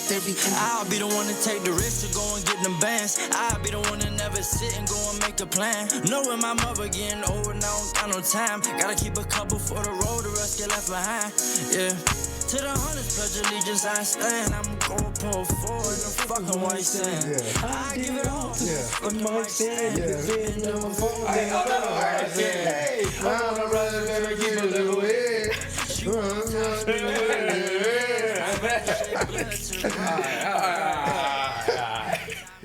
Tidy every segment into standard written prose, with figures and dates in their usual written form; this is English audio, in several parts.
therapy. I'll be the one to take the risk to go and get them bands. I'll be the one to never sit and go and make a plan. Knowing my mother getting older now, got no time. Gotta keep a couple for the road, the rest get left behind. Yeah. To the hundreds, pledge allegiance, I stand. I'm going pull forward, no fucking white sand. Yeah. I give it all to fucking white sand. Hey, found a brother, better keep it little way.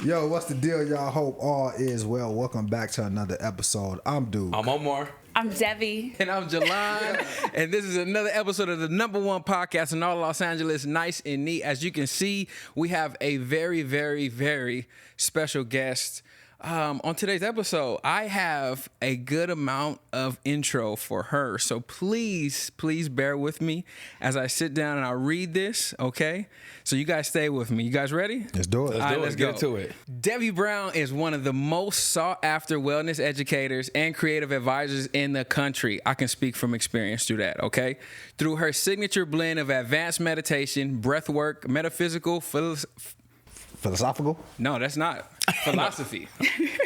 Yo, what's the deal, y'all? Hope all is well. Welcome back to another episode. I'm Dude. I'm Omar. I'm Devi. And I'm Jalan. And this is another episode of the #1 podcast in all Los Angeles, Nice and Neat. As you can see, we have a very, very, very special guest. On today's episode, I have a good amount of intro for her. So please bear with me as I sit down and I read this, okay? So you guys stay with me. You guys ready? Let's do it. Let's go. Get to it. Devi Brown is one of the most sought after wellness educators and creative advisors in the country. I can speak from experience through that, okay? Through her signature blend of advanced meditation, breath work, metaphysical, Philosophical? No, that's not philosophy.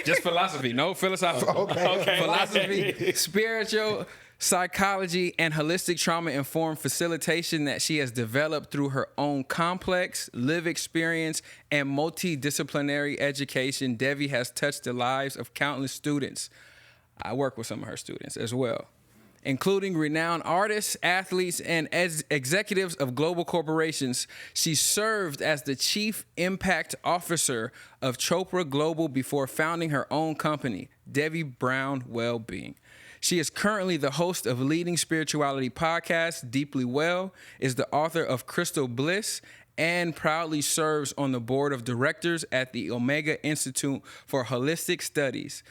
Just philosophy. No philosophical. Okay. Philosophy, spiritual, psychology, and holistic trauma-informed facilitation that she has developed through her own complex lived experience and multidisciplinary education. Devi has touched the lives of countless students. I work with some of her students as well, including renowned artists, athletes, and executives of global corporations. She served as the Chief Impact Officer of Chopra Global before founding her own company, Devi Brown Wellbeing. She is currently the host of leading spirituality podcast, Deeply Well, is the author of Crystal Bliss, and proudly serves on the board of directors at the Omega Institute for Holistic Studies.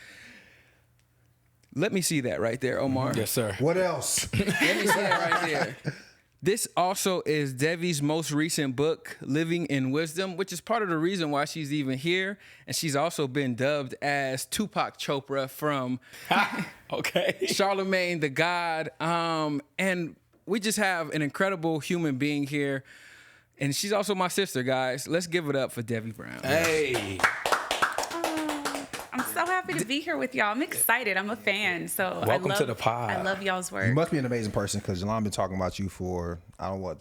Let me see that right there, Omar. Yes, sir. What else? Let me see that right there. This also is Devi's most recent book, Living in Wisdom, which is part of the reason why she's even here. And she's also been dubbed as Tupac Chopra from Okay. Charlemagne the God. And we just have an incredible human being here. And she's also my sister, guys. Let's give it up for Devi Brown. Hey. I'm so happy to be here with y'all. I'm excited. I'm a fan. So Welcome to the pod. I love y'all's work. You must be an amazing person because Jalan been talking about you for, I don't know what,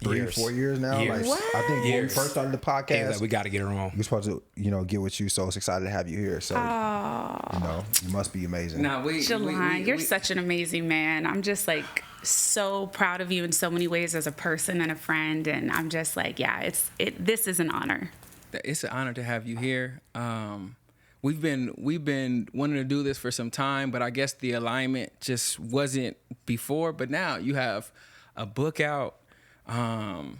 3-4 years now. Years. Like, I think when we Years. first started the podcast, Hey, like, we got to get her on. we're supposed to, get with you. So I was excited to have you here. So, you must be amazing. Now, Jalan, you're such an amazing man. I'm just like so proud of you in so many ways as a person and a friend. And I'm just like, this is an honor. It's an honor to have you here. We've been wanting to do this for some time, but I guess the alignment just wasn't before. But now you have a book out, and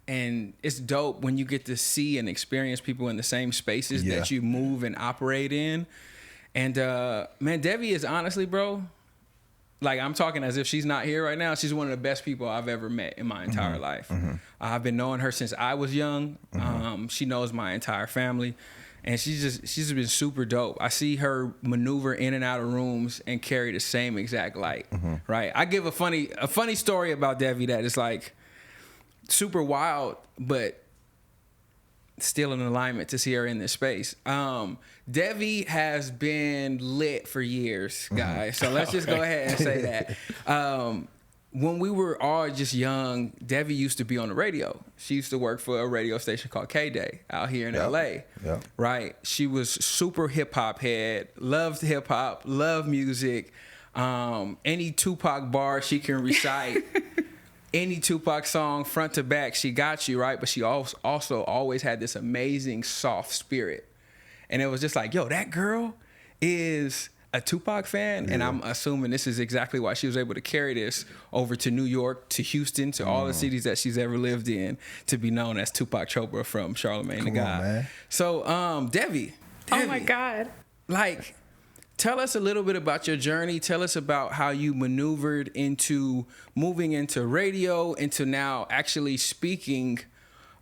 it's dope when you get to see and experience people in the same spaces that you move and operate in. And man, Devi is honestly, bro, like I'm talking as if she's not here right now. She's one of the best people I've ever met in my entire life. I've been knowing her since I was young. She knows my entire family. And she's been super dope. I see her maneuver in and out of rooms and carry the same exact light, right? I give a funny story about Devi that is like super wild, but still in alignment to see her in this space. Devi has been lit for years, guys. So let's just go ahead and say that. When we were all just young, Devi used to be on the radio. She used to work for a radio station called K-Day out here in LA. Yep. Right? She was super hip-hop head, loved hip-hop, loved music. Any Tupac bar she can recite, any Tupac song front to back, she got you, right? But she also always had this amazing soft spirit. And it was just like, yo, that girl is a Tupac fan, and I'm assuming this is exactly why she was able to carry this over to New York, to Houston, to all the cities that she's ever lived in, to be known as Tupac Chopra from Charlemagne the God. Man. So, Devi. Oh my God. Like, tell us a little bit about your journey. Tell us about how you maneuvered into moving into radio, into now actually speaking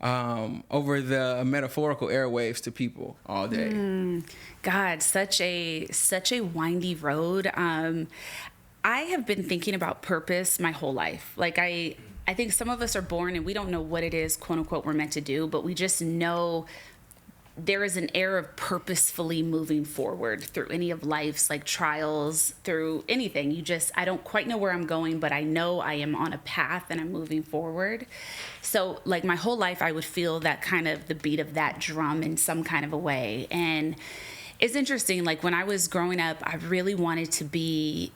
over the metaphorical airwaves to people all day. God, such a windy road. I have been thinking about purpose my whole life. Like I think some of us are born and we don't know what it is, quote unquote, we're meant to do, but we just know there is an air of purposefully moving forward through any of life's like trials, through anything. I don't quite know where I'm going, but I know I am on a path and I'm moving forward. So like my whole life, I would feel that kind of the beat of that drum in some kind of a way. And it's interesting, like when I was growing up, I really wanted to be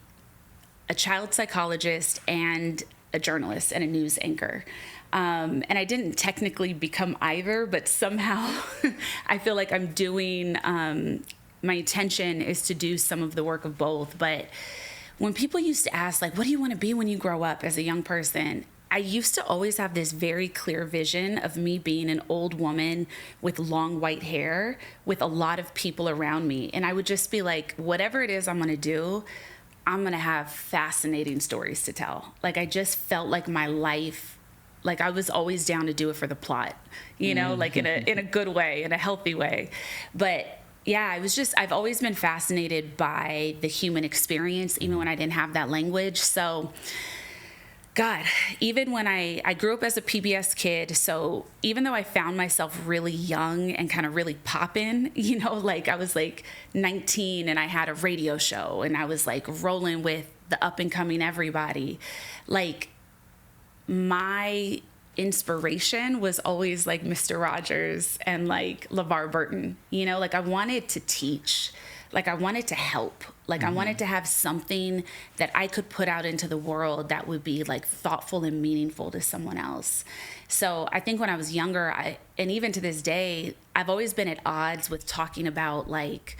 a child psychologist and a journalist and a news anchor. And I didn't technically become either, but somehow I feel like I'm doing, my intention is to do some of the work of both. But when people used to ask, like, what do you want to be when you grow up as a young person? I used to always have this very clear vision of me being an old woman with long white hair with a lot of people around me. And I would just be like, whatever it is I'm going to do, I'm going to have fascinating stories to tell. Like, I just felt like my life, like I was always down to do it for the plot, you know, like in a good way, in a healthy way. But yeah, I've always been fascinated by the human experience, even when I didn't have that language. So God, even when I grew up as a PBS kid, so even though I found myself really young and kind of really poppin', you know, like I was like 19 and I had a radio show and I was like rolling with the up and coming everybody, like my inspiration was always like Mr. Rogers and like LeVar Burton, you know, like I wanted to teach, like I wanted to help, like I wanted to have something that I could put out into the world that would be like thoughtful and meaningful to someone else. So I think when I was younger, and even to this day, I've always been at odds with talking about like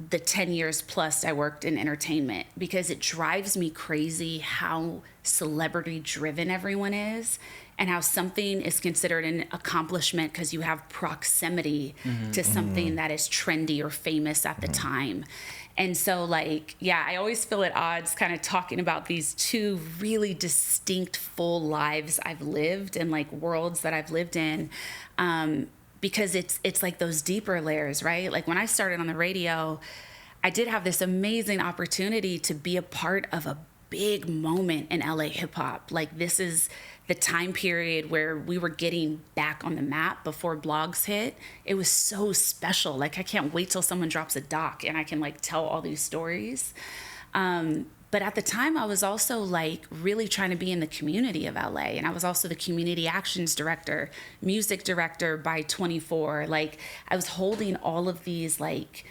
the 10 years plus I worked in entertainment, because it drives me crazy how celebrity driven everyone is and how something is considered an accomplishment because you have proximity to something that is trendy or famous at the time. And so like, yeah, I always feel at odds kind of talking about these two really distinct full lives I've lived and like worlds that I've lived in. Because it's like those deeper layers, right? Like when I started on the radio, I did have this amazing opportunity to be a part of a big moment in LA hip hop. Like this is the time period where we were getting back on the map before blogs hit. It was so special. Like I can't wait till someone drops a doc and I can like tell all these stories. But at the time, I was also like really trying to be in the community of LA. And I was also the community actions director, music director by 24. Like I was holding all of these like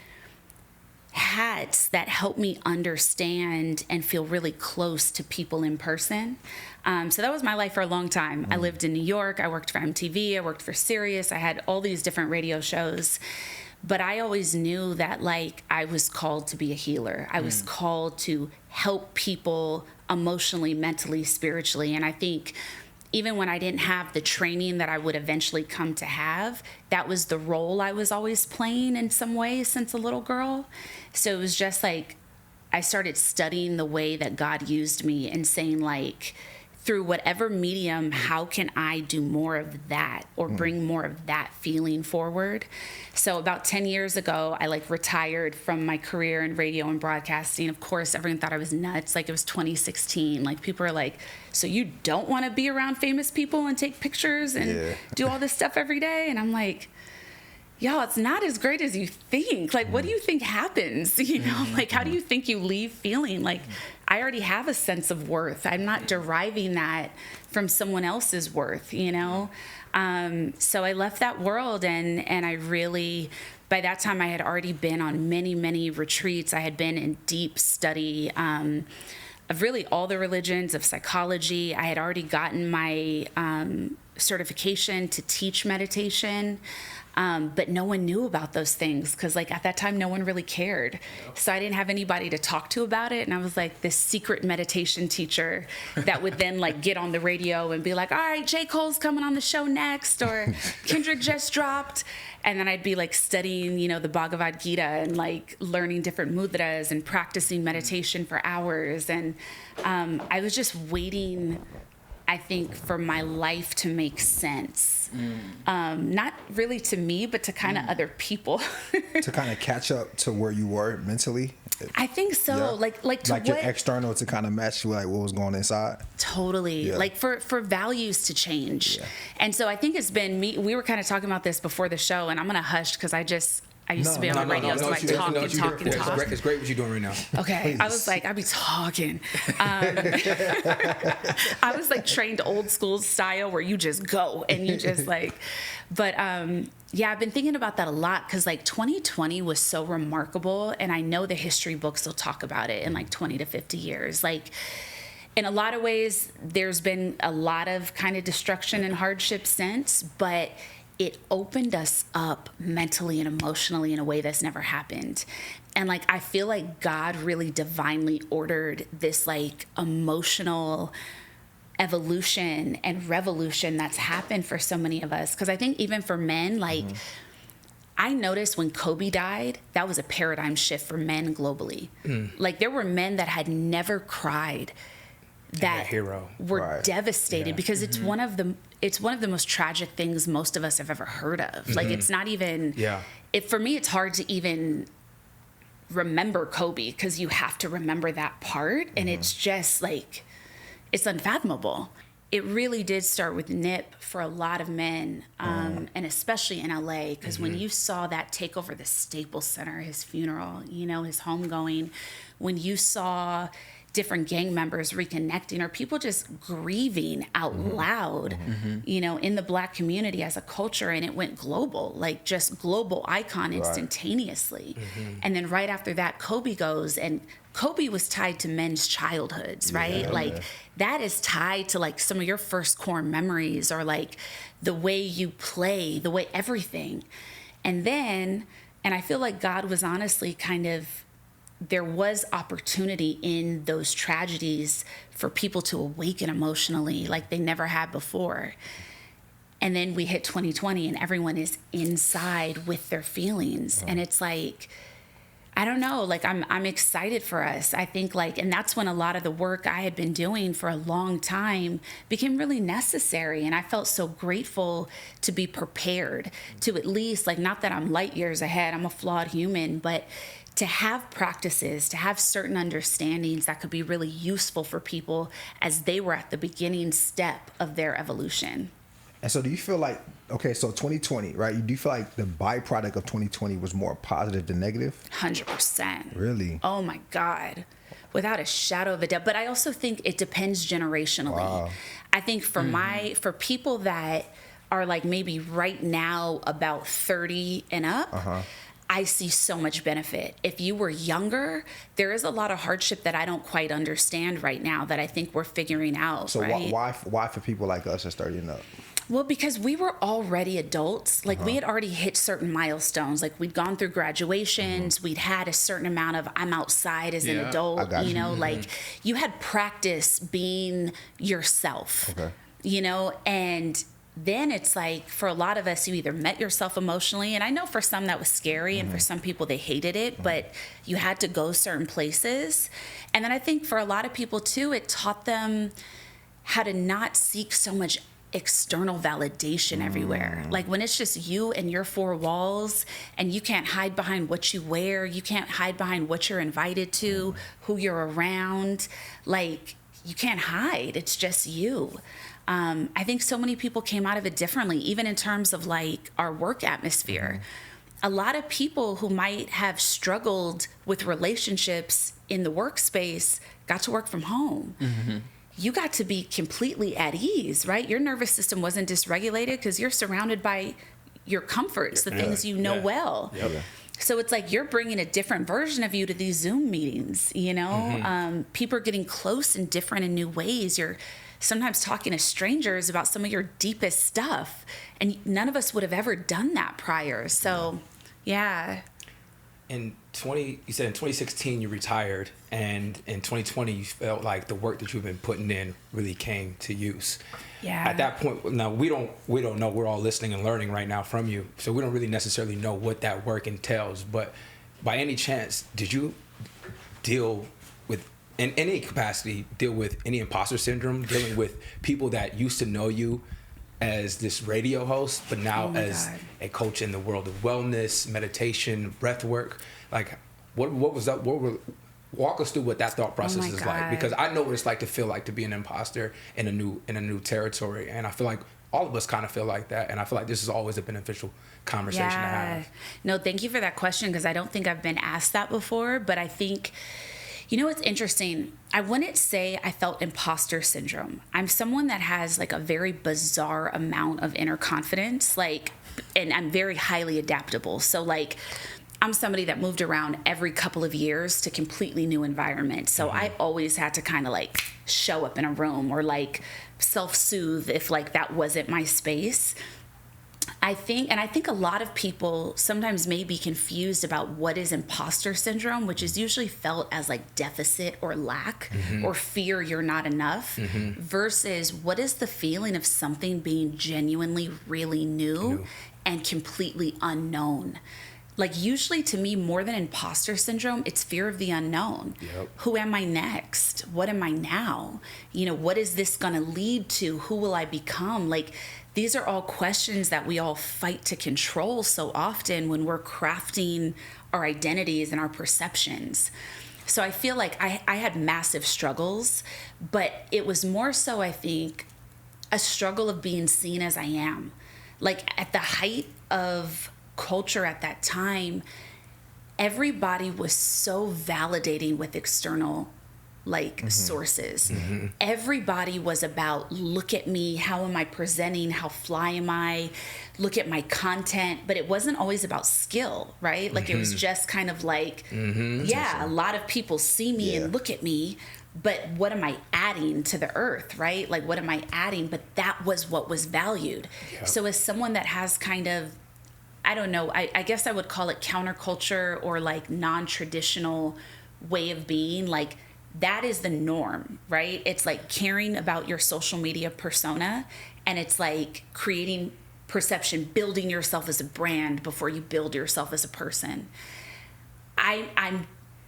hats that helped me understand and feel really close to people in person. So that was my life for a long time. I lived in New York. I worked for MTV. I worked for Sirius. I had all these different radio shows. But I always knew that like I was called to be a healer. I was called to help people emotionally, mentally, spiritually. And I think even when I didn't have the training that I would eventually come to have, that was the role I was always playing in some way since a little girl. So it was just like I started studying the way that God used me and saying like, through whatever medium, how can I do more of that or bring more of that feeling forward? So about 10 years ago, I like retired from my career in radio and broadcasting. Of course, everyone thought I was nuts. Like it was 2016. Like people are like, so you don't want to be around famous people and take pictures and do all this stuff every day? And I'm like, y'all, it's not as great as you think. Like, what do you think happens? You know, like, how do you think you leave feeling? Like, I already have a sense of worth. I'm not deriving that from someone else's worth, you know? So I left that world and I really, by that time I had already been on many, many retreats. I had been in deep study of really all the religions, of psychology. I had already gotten my certification to teach meditation. But no one knew about those things because like at that time, no one really cared. So I didn't have anybody to talk to about it. And I was like this secret meditation teacher that would then like get on the radio and be like, all right, J. Cole's coming on the show next, or Kendrick just dropped. And then I'd be like studying, you know, the Bhagavad Gita and like learning different mudras and practicing meditation for hours. And I was just waiting, I think, for my life to make sense. Not really to me, but to kind of other people. To kind of catch up to where you were mentally? I think so. Yeah. Like to like what your external to kind of match like what was going inside. Totally. Yeah. Like for values to change. Yeah. And so I think it's been me. We were kind of talking about this before the show, and I'm gonna hush because I used to be on the radio, so like talk. It's great what you're doing right now. Okay, Please. I was like, I'd be talking. I was like trained old school style where you just go and you just like, but yeah, I've been thinking about that a lot because like 2020 was so remarkable, and I know the history books will talk about it in like 20 to 50 years. Like in a lot of ways, there's been a lot of kind of destruction and hardship since, but it opened us up mentally and emotionally in a way that's never happened. And like, I feel like God really divinely ordered this like emotional evolution and revolution that's happened for so many of us. Cause I think even for men, like I noticed when Kobe died, that was a paradigm shift for men globally. Like there were men that had never cried that hero. were Right. devastated because it's one of the most tragic things most of us have ever heard of. Like it's not even for me it's hard to even remember Kobe because you have to remember that part, and it's just like it's unfathomable. It really did start with Nip for a lot of men, and especially in LA, because when you saw that take over the Staples Center, his funeral, you know, his homegoing, when you saw different gang members reconnecting or people just grieving out loud, you know, in the Black community as a culture, and it went global, like just global icon instantaneously. And then right after that, Kobe goes, and Kobe was tied to men's childhoods, right? That is tied to like some of your first core memories, or like the way you play, the way everything. And I feel like God was honestly there was opportunity in those tragedies for people to awaken emotionally like they never had before. And then we hit 2020 and everyone is inside with their feelings. And it's like, I don't know, like I'm excited for us. I think like, and that's when a lot of the work I had been doing for a long time became really necessary. And I felt so grateful to be prepared to at least, like, not that I'm light years ahead, I'm a flawed human, but to have practices, to have certain understandings that could be really useful for people as they were at the beginning step of their evolution. And so do you feel like, okay, so 2020, right? Do you feel like the byproduct of 2020 was more positive than negative? 100%. Really? Oh my God. Without a shadow of a doubt. But I also think it depends generationally. Wow. I think for people that are like maybe right now about 30 and up, I see so much benefit. If you were younger, there is a lot of hardship that I don't quite understand right now that I think we're figuring out. So right? why for people like us that's 30 and up? Well, because we were already adults. Like we had already hit certain milestones. Like we'd gone through graduations. We'd had a certain amount of I'm outside as an adult. You know, like you had practice being yourself. You know, and then it's like for a lot of us, you either met yourself emotionally, and I know for some that was scary, and for some people they hated it, but you had to go certain places. And then I think for a lot of people too, it taught them how to not seek so much external validation everywhere. Like when it's just you and your four walls, and you can't hide behind what you wear, you can't hide behind what you're invited to, who you're around, like you can't hide. It's just you. I think so many people came out of it differently, even in terms of like our work atmosphere. A lot of people who might have struggled with relationships in the workspace got to work from home. You got to be completely at ease, right? Your nervous system wasn't dysregulated because you're surrounded by your comforts, the things you know well. So it's like you're bringing a different version of you to these Zoom meetings, you know? People are getting close in different and new ways. You're sometimes talking to strangers about some of your deepest stuff, and none of us would have ever done that prior. So, yeah. You said in 2016 you retired, and in 2020 you felt like the work that you've been putting in really came to use. Yeah. At that point, now we don't know. We're all listening and learning right now from you, so we don't really necessarily know what that work entails. But by any chance, did you deal with, in any capacity, deal with any imposter syndrome, dealing with people that used to know you as this radio host, but now as a coach in the world of wellness, meditation, breath work? Like, What was that? Walk us through what that thought process is like, God. because I know what it's like to feel like to be an imposter in a new territory, and I feel like all of us kind of feel like that, and I feel like this is always a beneficial conversation to have. No, thank you for that question, because I don't think I've been asked that before, but I think, you know what's interesting? I wouldn't say I felt imposter syndrome. I'm someone that has like a very bizarre amount of inner confidence, like, and I'm very highly adaptable. So like, I'm somebody that moved around every couple of years to completely new environments. So I always had to kind of like show up in a room or like self-soothe if like that wasn't my space. I think a lot of people sometimes may be confused about what is imposter syndrome, which is usually felt as like deficit or lack or fear you're not enough, versus what is the feeling of something being genuinely really new and completely unknown. Like usually to me, more than imposter syndrome, it's fear of the unknown. Yep. Who am I next? What am I now? You know, what is this going to lead to? Who will I become? Like, these are all questions that we all fight to control so often when we're crafting our identities and our perceptions. So I feel like I had massive struggles, but it was more so, I think, a struggle of being seen as I am. Like at the height of culture at that time, everybody was so validating with external sources. Everybody was about, look at me, how am I presenting, how fly am I, look at my content, but it wasn't always about skill, right? Like it was just kind of like, a lot of people see me and look at me, but what am I adding to the earth, right? Like what am I adding? But that was what was valued. So as someone that has kind of, I don't know, I guess I would call it counterculture or like non-traditional way of being, like that is the norm, right? It's like caring about your social media persona, and it's like creating perception, building yourself as a brand before you build yourself as a person.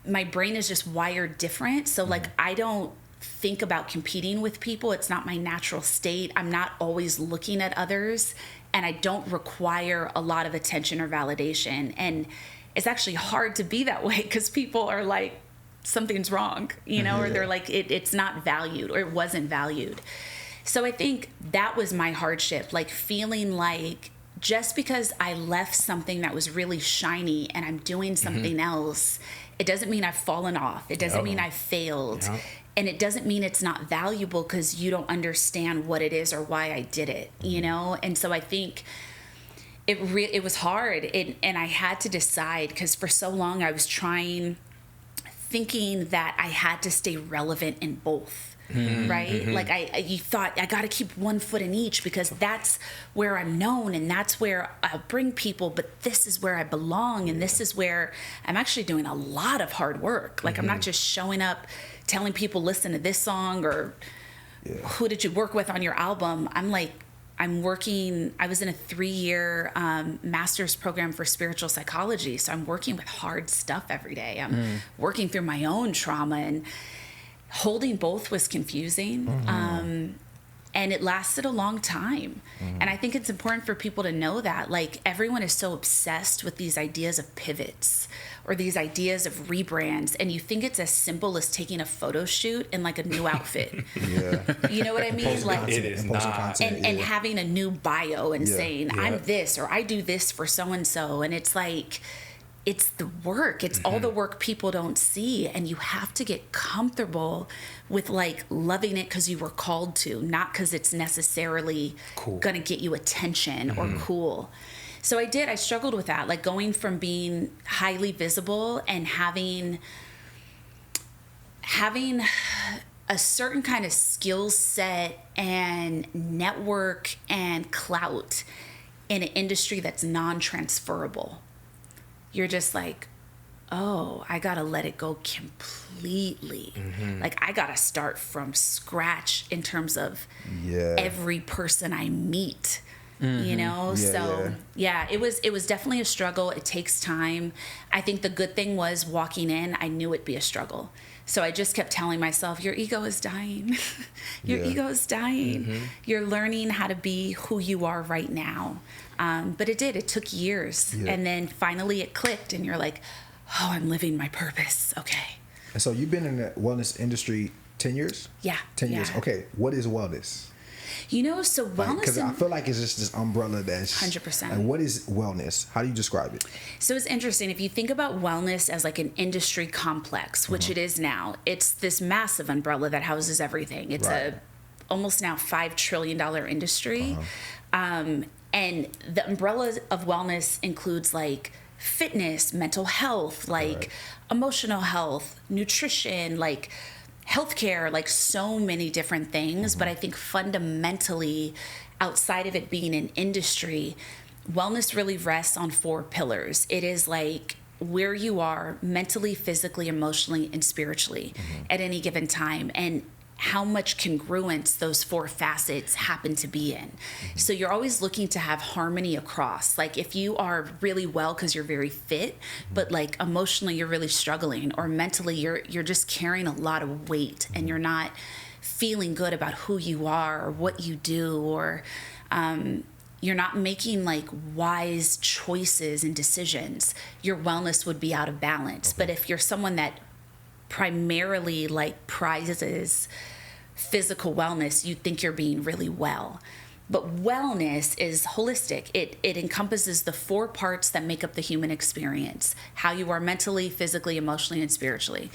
My brain is just wired different. So like, I don't think about competing with people. It's not my natural state. I'm not always looking at others, and I don't require a lot of attention or validation. And it's actually hard to be that way because people are like, something's wrong, you know, or they're like, it's not valued, or it wasn't valued. So I think that was my hardship, like feeling like just because I left something that was really shiny and I'm doing something else, it doesn't mean I've fallen off. It doesn't mean I've failed. And it doesn't mean it's not valuable because you don't understand what it is or why I did it, you know? And so I think it was hard. And I had to decide, because for so long I was thinking that I had to stay relevant in both, right? Like you thought I got to keep one foot in each because that's where I'm known and that's where I'll bring people, but this is where I belong and this is where I'm actually doing a lot of hard work. Like I'm not just showing up telling people listen to this song or who did you work with on your album. I was in a 3-year master's program for spiritual psychology. So I'm working with hard stuff every day. I'm working through my own trauma, and holding both was confusing. And it lasted a long time. And I think it's important for people to know that, like, everyone is so obsessed with these ideas of pivots or these ideas of rebrands, and you think it's as simple as taking a photo shoot in like a new outfit. You know what I mean? Like, it is not. And having a new bio and saying I'm this or I do this for so and so, and it's like, it's the work. It's all the work people don't see, and you have to get comfortable with like loving it because you were called to, not because it's necessarily gonna get you attention or cool. So I struggled with that, like going from being highly visible and having a certain kind of skill set and network and clout in an industry that's non-transferable. You're just like, oh, I gotta let it go completely. Like I gotta start from scratch in terms of every person I meet. You know, it was definitely a struggle. It takes time. I think the good thing was walking in, I knew it'd be a struggle. So I just kept telling myself, your ego is dying. Your ego is dying. You're learning how to be who you are right now. But it took years. And then finally it clicked and you're like, oh, I'm living my purpose. Okay. And so you've been in the wellness industry 10 years? Yeah. 10 years. Yeah. Okay. What is wellness? You know, so wellness. Because I feel like it's just this umbrella that's 100%. Like, what is wellness? How do you describe it? So it's interesting. If you think about wellness as like an industry complex, which Mm-hmm. it is now, it's this massive umbrella that houses everything. It's Right. almost now $5 trillion industry. Uh-huh. And the umbrella of wellness includes like fitness, mental health, like Right. emotional health, nutrition, like healthcare, like so many different things. But I think fundamentally, outside of it being an industry, wellness really rests on 4 pillars. It is like where you are mentally, physically, emotionally, and spiritually at any given time, and how much congruence those 4 facets happen to be in. So you're always looking to have harmony across. Like if you are really well because you're very fit, but like emotionally you're really struggling, or mentally you're just carrying a lot of weight and you're not feeling good about who you are or what you do, or you're not making like wise choices and decisions, your wellness would be out of balance. But if you're someone that primarily like prizes physical wellness, you think you're being really well. But wellness is holistic. It encompasses the 4 parts that make up the human experience: how you are mentally, physically, emotionally, and spiritually.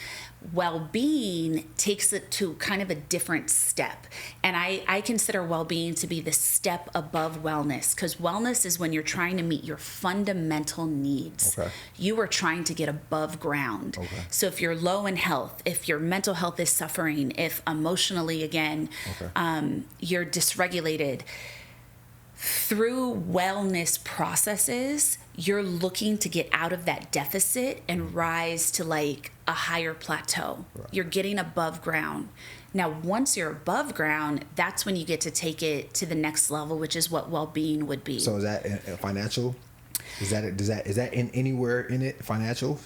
Well-being takes it to kind of a different step. And I consider well-being to be the step above wellness, because wellness is when you're trying to meet your fundamental needs. Okay. You are trying to get above ground. Okay. So if you're low in health, if your mental health is suffering, if emotionally, again, you're dysregulated, through wellness processes, you're looking to get out of that deficit and rise to like a higher plateau. Right. You're getting above ground. Now, once you're above ground, that's when you get to take it to the next level, which is what well-being would be. So is that financial? Is that in anywhere in it financial?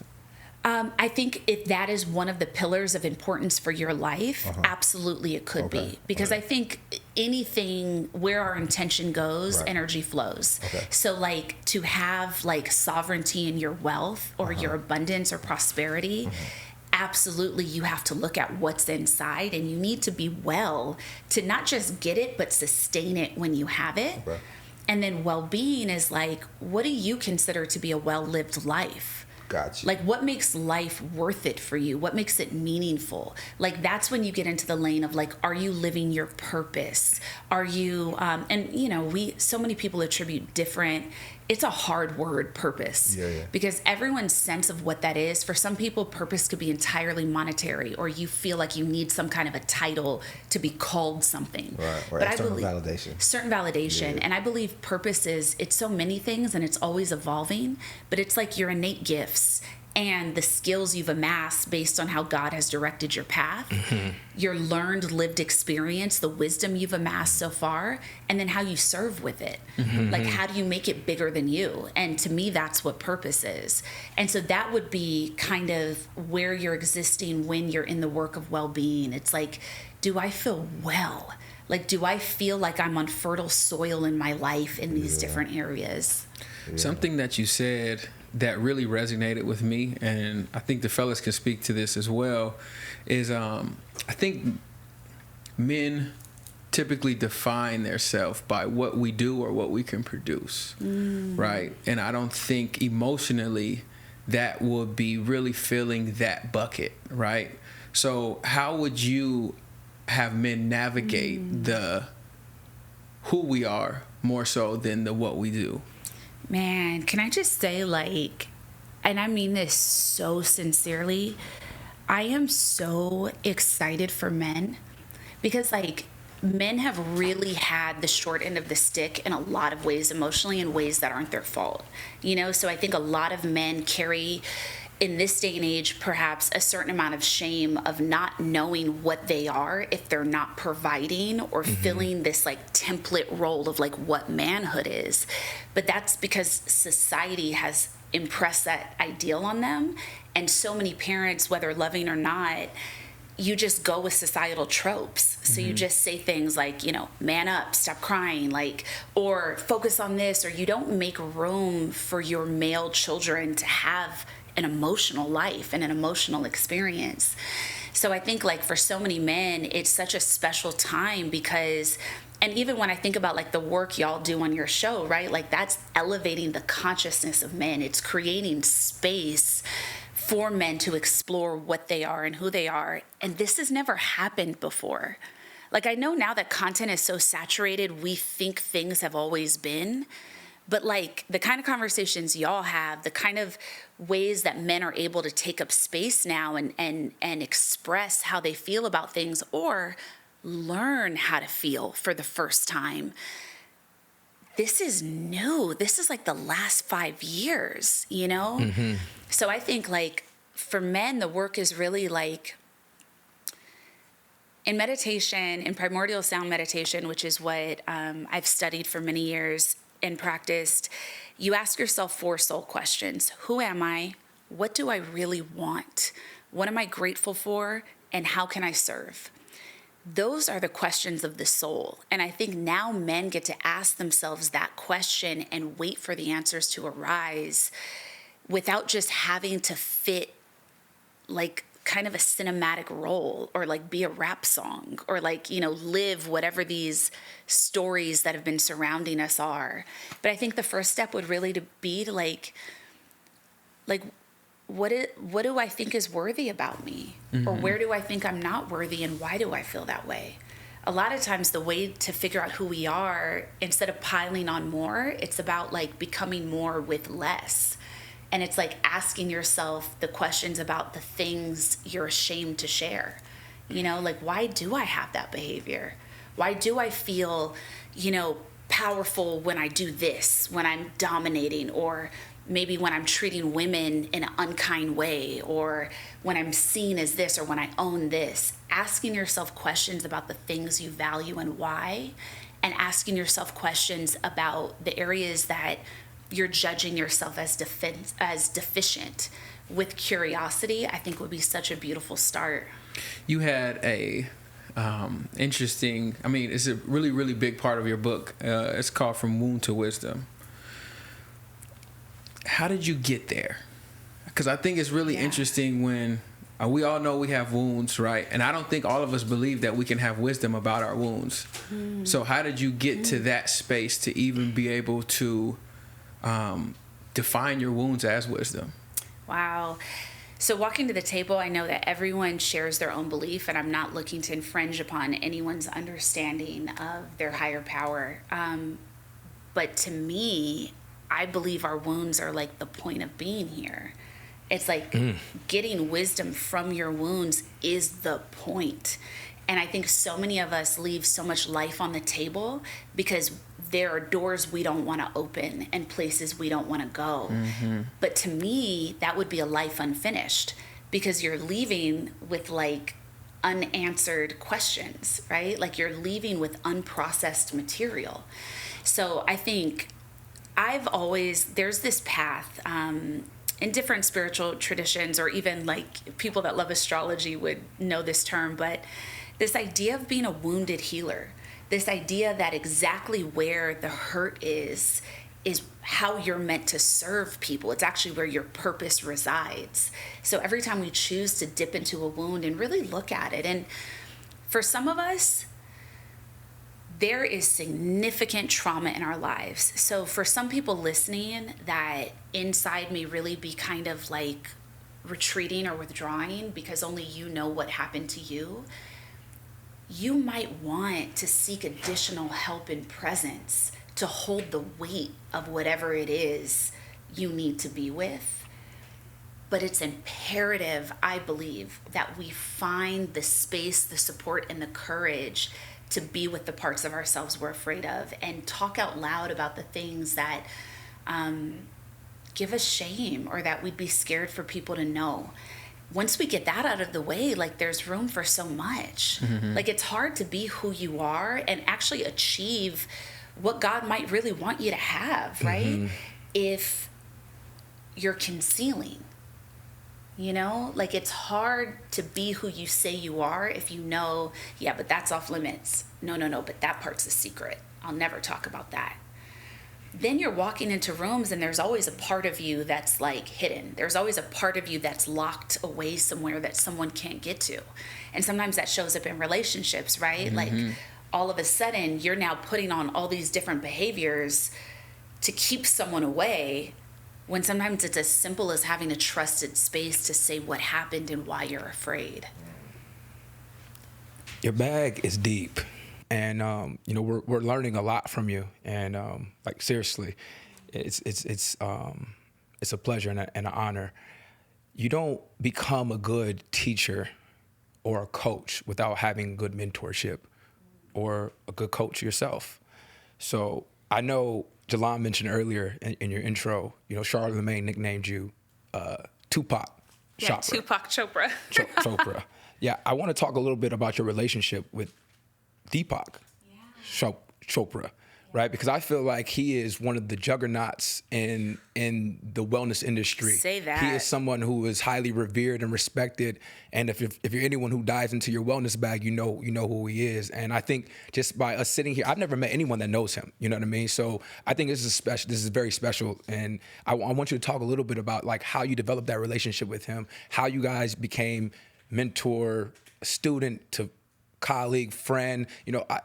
I think if that is one of the pillars of importance for your life, absolutely it could Okay. be. Because I think anything where our intention goes, Right. energy flows. Okay. So like to have like sovereignty in your wealth or your abundance or prosperity, absolutely you have to look at what's inside, and you need to be well to not just get it, but sustain it when you have it. Okay. And then well-being is like, what do you consider to be a well-lived life? Gotcha. Like, what makes life worth it for you? What makes it meaningful? Like, that's when you get into the lane of like, are you living your purpose? Are you, and you know, so many people attribute different, it's a hard word, purpose. Yeah. Because everyone's sense of what that is, for some people, purpose could be entirely monetary, or you feel like you need some kind of a title to be called something. Right. Or But external validation. Certain validation. Yeah. And I believe purpose it's so many things, and it's always evolving, but it's like your innate gifts and the skills you've amassed based on how God has directed your path, your learned lived experience, the wisdom you've amassed so far, and then how you serve with it. Like, how do you make it bigger than you? And to me, that's what purpose is. And so that would be kind of where you're existing when you're in the work of well-being. It's like, do I feel well? Like, do I feel like I'm on fertile soil in my life in these different areas? Something that you said that really resonated with me, and I think the fellas can speak to this as well, is I think men typically define their self by what we do or what we can produce, right? And I don't think emotionally that would be really filling that bucket, right? So how would you have men navigate the who we are more so than the what we do? Man, can I just say, like, and I mean this so sincerely, I am so excited for men, because like men have really had the short end of the stick in a lot of ways emotionally, in ways that aren't their fault, you know? So I think a lot of men carry, in this day and age, perhaps a certain amount of shame of not knowing what they are if they're not providing or filling this like template role of like what manhood is. But that's because society has impressed that ideal on them. And so many parents, whether loving or not, you just go with societal tropes. So you just say things like, you know, man up, stop crying, like, or focus on this, or you don't make room for your male children to have an emotional life and an emotional experience. So I think like for so many men, it's such a special time because, and even when I think about like the work y'all do on your show, right? Like that's elevating the consciousness of men. It's creating space for men to explore what they are and who they are. And this has never happened before. Like I know now that content is so saturated, we think things have always been, but like the kind of conversations y'all have, the kind of ways that men are able to take up space now and express how they feel about things or learn how to feel for the first time. This is new. This is like the last 5 years, you know? Mm-hmm. So I think like for men, the work is really like in meditation, in primordial sound meditation, which is what I've studied for many years and practiced, you ask yourself 4 soul questions. Who am I? What do I really want? What am I grateful for? And how can I serve? Those are the questions of the soul. And I think now men get to ask themselves that question and wait for the answers to arise without just having to fit like kind of a cinematic role or like be a rap song or like, you know, live whatever these stories that have been surrounding us are. But I think the first step would really to be to like what do I think is worthy about me? Mm-hmm. Or where do I think I'm not worthy and why do I feel that way? A lot of times the way to figure out who we are, instead of piling on more, it's about like becoming more with less. And it's like asking yourself the questions about the things you're ashamed to share. You know, like, why do I have that behavior? Why do I feel, you know, powerful when I do this, when I'm dominating, or maybe when I'm treating women in an unkind way, or when I'm seen as this, or when I own this? Asking yourself questions about the things you value and why, and asking yourself questions about the areas that you're judging yourself as deficient with curiosity, I think would be such a beautiful start. You had a interesting, I mean, it's a really, really big part of your book. It's called From Wound to Wisdom. How did you get there? Because I think it's really interesting when we all know we have wounds, right? And I don't think all of us believe that we can have wisdom about our wounds. So how did you get to that space to even be able to define your wounds as wisdom? Wow. So walking to the table, I know that everyone shares their own belief, and I'm not looking to infringe upon anyone's understanding of their higher power. But to me, I believe our wounds are like the point of being here. It's like getting wisdom from your wounds is the point. And I think so many of us leave so much life on the table because there are doors we don't want to open and places we don't want to go. Mm-hmm. But to me, that would be a life unfinished because you're leaving with like unanswered questions, right? Like you're leaving with unprocessed material. So I think there's this path in different spiritual traditions, or even like people that love astrology would know this term, but this idea of being a wounded healer, this idea that exactly where the hurt is how you're meant to serve people. It's actually where your purpose resides. So every time we choose to dip into a wound and really look at it, and for some of us, there is significant trauma in our lives. So for some people listening, that inside may really be kind of like retreating or withdrawing because only you know what happened to you. You might want to seek additional help and presence to hold the weight of whatever it is you need to be with. But it's imperative, I believe, that we find the space, the support, and the courage to be with the parts of ourselves we're afraid of and talk out loud about the things that give us shame or that we'd be scared for people to know. Once we get that out of the way, like there's room for so much. Mm-hmm. Like it's hard to be who you are and actually achieve what God might really want you to have, right? Mm-hmm. If you're concealing, you know, like it's hard to be who you say you are if you know, yeah, but that's off limits. No, but that part's a secret. I'll never talk about that. then you're walking into rooms and there's always a part of you that's like hidden. There's always a part of you that's locked away somewhere that someone can't get to. And sometimes that shows up in relationships, right? Mm-hmm. Like all of a sudden you're now putting on all these different behaviors to keep someone away, when sometimes it's as simple as having a trusted space to say what happened and why you're afraid. Your bag is deep. And we're learning a lot from you, and like seriously, it's a pleasure and an honor. You don't become a good teacher or a coach without having good mentorship or a good coach yourself. So I know Jalan mentioned earlier in your intro, Charlamagne nicknamed you Tupac. Yeah, Chopra. Tupac Chopra. Chopra. Yeah, I want to talk a little bit about your relationship with Deepak Chopra, right? Because I feel like he is one of the juggernauts in the wellness industry. Say that. He is someone who is highly revered and respected. And if you're anyone who dives into your wellness bag, you know who he is. And I think just by us sitting here, I've never met anyone that knows him. You know what I mean? So I think this is special. This is very special. And I want you to talk a little bit about like how you developed that relationship with him, how you guys became mentor, student to colleague, friend,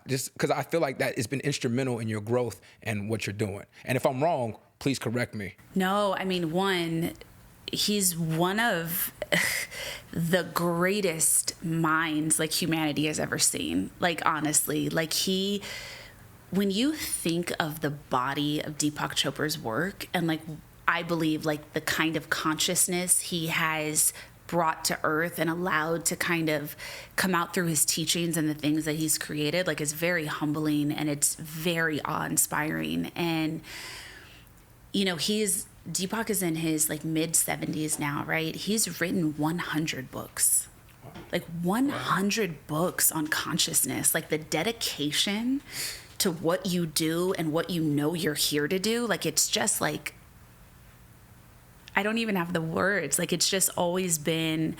just because I feel like that has been instrumental in your growth and what you're doing. And if I'm wrong, please correct me. No, I mean, he's one of the greatest minds like humanity has ever seen. Like, honestly, like when you think of the body of Deepak Chopra's work and like, I believe like the kind of consciousness he has brought to earth and allowed to kind of come out through his teachings and the things that he's created, like, it's very humbling and it's very awe-inspiring. And Deepak is in his like mid 70s now, right? He's written 100 books. Like 100 books on consciousness. Like the dedication to what you do and what you're here to do, like it's just like, I don't even have the words. Like, it's just always been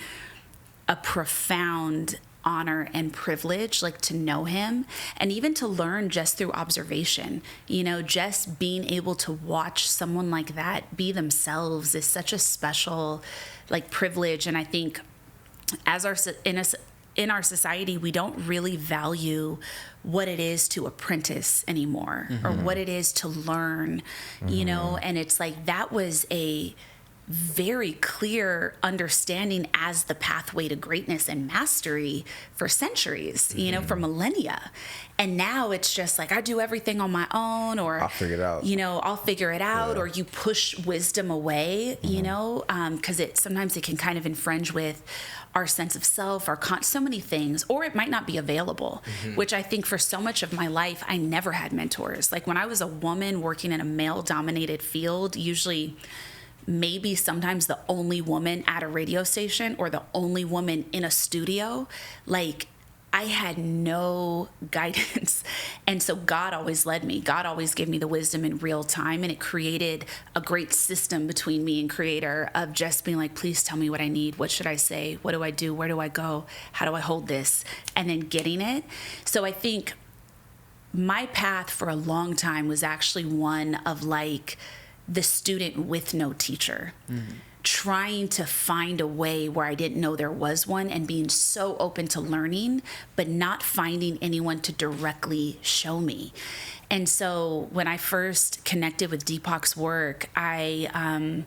a profound honor and privilege, like, to know him and even to learn just through observation. Just being able to watch someone like that be themselves is such a special, like, privilege. And I think in our society, we don't really value what it is to apprentice anymore, mm-hmm. or what it is to learn, mm-hmm. And it's like that was a very clear understanding as the pathway to greatness and mastery for centuries, mm-hmm. Mm. For millennia. And now it's just like, I do everything on my own, or I'll figure it out. I'll figure it out, Yeah. or you push wisdom away, Mm-hmm. because sometimes it can kind of infringe with our sense of self, so many things, or it might not be available, mm-hmm. which I think for so much of my life, I never had mentors. Like when I was a woman working in a male dominated field, usually maybe sometimes the only woman at a radio station or the only woman in a studio, like I had no guidance. And so God always led me. God always gave me the wisdom in real time. And it created a great system between me and Creator of just being like, please tell me what I need. What should I say? What do I do? Where do I go? How do I hold this? And then getting it. So I think my path for a long time was actually one of like, the student with no teacher, trying to find a way where I didn't know there was one and being so open to learning, but not finding anyone to directly show me. And so when I first connected with Deepak's work, and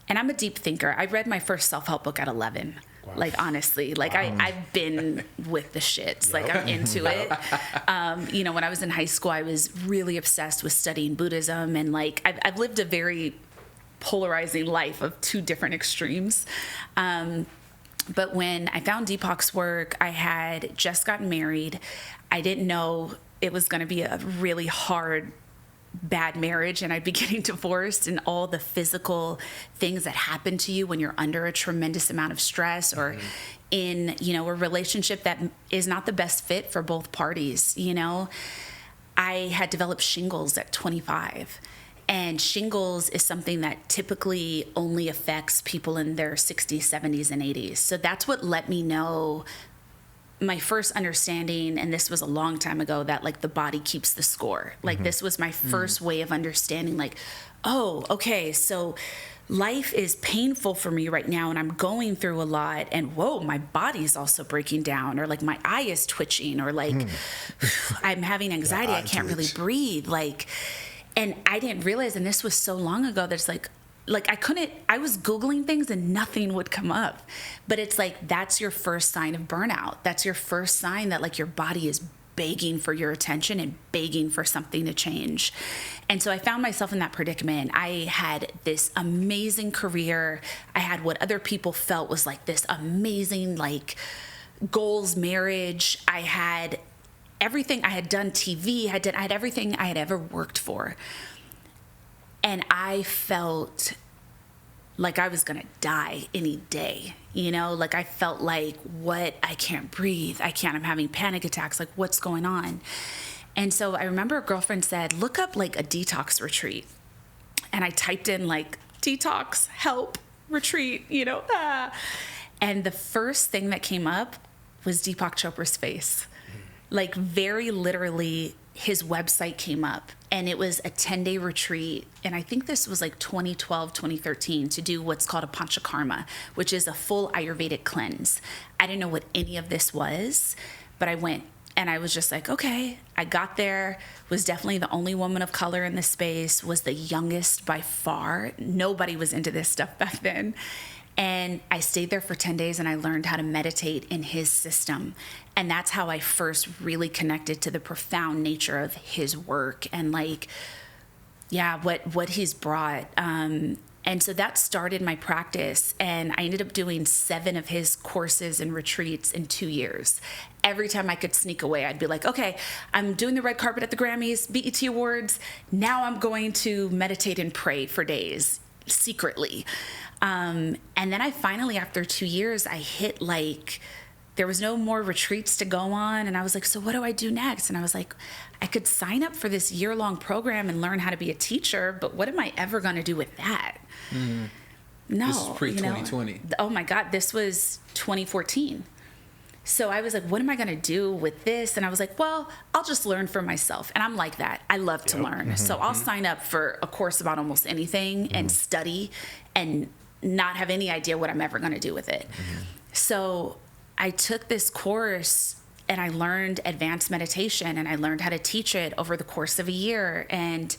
I'm a deep thinker. I read my first self-help book at 11. Wow. Like, honestly, like I've been with the shits, yep. Like I'm into it. When I was in high school, I was really obsessed with studying Buddhism, and like, I've lived a very polarizing life of two different extremes. But when I found Deepak's work, I had just gotten married. I didn't know it was going to be a really hard bad marriage, and I'd be getting divorced, and all the physical things that happen to you when you're under a tremendous amount of stress, or in, a relationship that is not the best fit for both parties. I had developed shingles at 25, and shingles is something that typically only affects people in their 60s, 70s, and 80s. So that's what let me know my first understanding, and this was a long time ago, that like the body keeps the score. Like this was my first way of understanding, like, oh, okay, so life is painful for me right now and I'm going through a lot, and whoa, my body's also breaking down, or like my eye is twitching, or like I'm having anxiety, I can't really breathe. Like, and I didn't realize, and this was so long ago, that it's like I was Googling things and nothing would come up. But it's like, that's your first sign of burnout. That's your first sign that like your body is begging for your attention and begging for something to change. And so I found myself in that predicament. I had this amazing career. I had what other people felt was like this amazing, like, goals, marriage. I had everything. I had done TV. I had everything I had ever worked for. And I felt like I was gonna die any day, you know? Like I felt like, what? I can't breathe. I'm having panic attacks. Like, what's going on? And so I remember a girlfriend said, look up like a detox retreat. And I typed in like detox, help, retreat, you know? And the first thing that came up was Deepak Chopra's face. Like very literally, his website came up, and it was a 10-day retreat. And I think this was like 2012, 2013, to do what's called a panchakarma, which is a full Ayurvedic cleanse. I didn't know what any of this was, but I went, and I was just like, okay. I got there, was definitely the only woman of color in the space, was the youngest by far. Nobody was into this stuff back then. And I stayed there for 10 days and I learned how to meditate in his system. And that's how I first really connected to the profound nature of his work and like, yeah, what he's brought. And so that started my practice, and I ended up doing 7 of his courses and retreats in 2 years. Every time I could sneak away, I'd be like, okay, I'm doing the red carpet at the Grammys, BET Awards. Now I'm going to meditate and pray for days secretly. And then I finally, after 2 years, I hit like, there was no more retreats to go on. And I was like, so what do I do next? And I was like, I could sign up for this year-long program and learn how to be a teacher, but what am I ever going to do with that? Mm-hmm. No. This is pre-2020. You know, oh my God, this was 2014. So I was like, what am I going to do with this? And I was like, well, I'll just learn for myself. And I'm like that. I love to learn. Mm-hmm. So I'll sign up for a course about almost anything and study and not have any idea what I'm ever going to do with it. Mm-hmm. So I took this course and I learned advanced meditation, and I learned how to teach it over the course of a year. And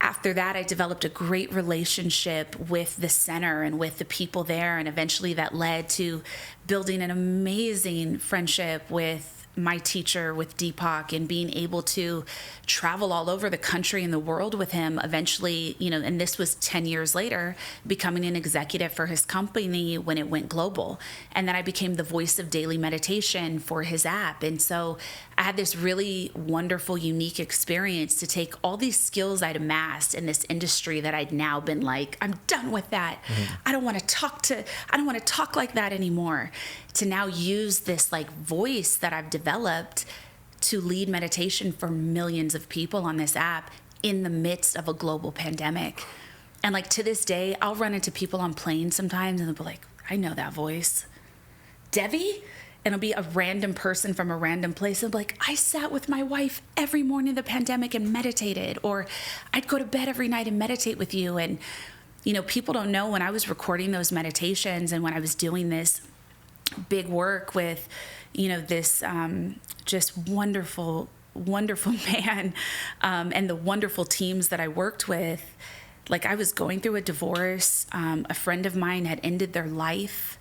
after that, I developed a great relationship with the center and with the people there. And eventually that led to building an amazing friendship with my teacher, with Deepak, and being able to travel all over the country and the world with him eventually, you know, and this was 10 years later, becoming an executive for his company when it went global. And then I became the voice of daily meditation for his app. And so I had this really wonderful, unique experience to take all these skills I'd amassed in this industry that I'd now been like, I'm done with that. Mm-hmm. I don't want to talk like that anymore. To now use this like voice that I've developed to lead meditation for millions of people on this app in the midst of a global pandemic. And like to this day, I'll run into people on planes sometimes and they'll be like, I know that voice. Devi? And it'll be a random person from a random place. And be like, I sat with my wife every morning of the pandemic and meditated, or I'd go to bed every night and meditate with you. And, you know, people don't know, when I was recording those meditations and when I was doing this big work with, you know, this just wonderful man, and the wonderful teams that I worked with. Like, I was going through a divorce. A friend of mine had ended their life.